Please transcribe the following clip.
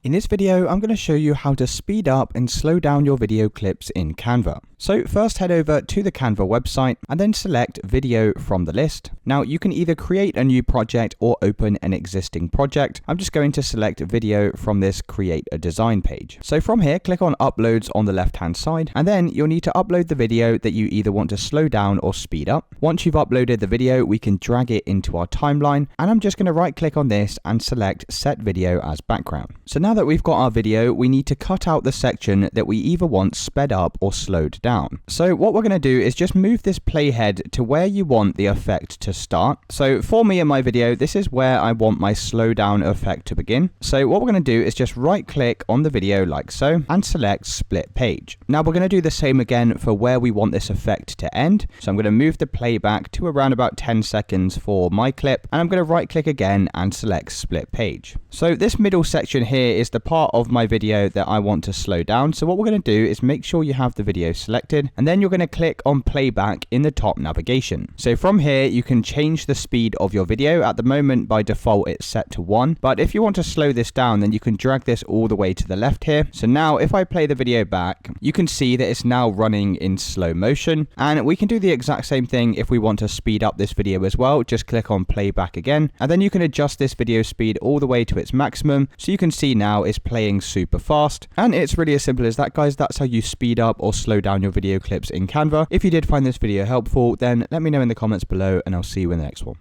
In this video, I'm going to show you how to speed up and slow down your video clips in Canva. So first head over to the Canva website and then select video from the list. Now you can either create a new project or open an existing project. I'm just going to select video from this create a design page. So from here, click on uploads on the left hand side, and then you'll need to upload the video that you either want to slow down or speed up. Once you've uploaded the video, we can drag it into our timeline, and I'm just going to right click on this and select set video as background. So now that we've got our video, we need to cut out the section that we either want sped up or slowed down. So what we're going to do is just move this playhead to where you want the effect to start. So for me in my video, this is where I want my slow down effect to begin. So what we're going to do is just right click on the video like so and select split page. Now we're going to do the same again for where we want this effect to end. So I'm going to move the playback to around about 10 seconds for my clip, and I'm going to right click again and select split page. So this middle section here is the part of my video that I want to slow down. So what we're going to do is make sure you have the video selected, and then you're going to click on playback in the top navigation. So from here, you can change the speed of your video. At the moment, by default, it's set to 1. But if you want to slow this down, then you can drag this all the way to the left here. So now if I play the video back, you can see that it's now running in slow motion. And we can do the exact same thing if we want to speed up this video as well. Just click on playback again, and then you can adjust this video speed all the way to its maximum. So you can see now it's playing super fast. And it's really as simple as that, guys. That's how you speed up or slow down your video clips in Canva. If you did find this video helpful, then let me know in the comments below, and I'll see you in the next one.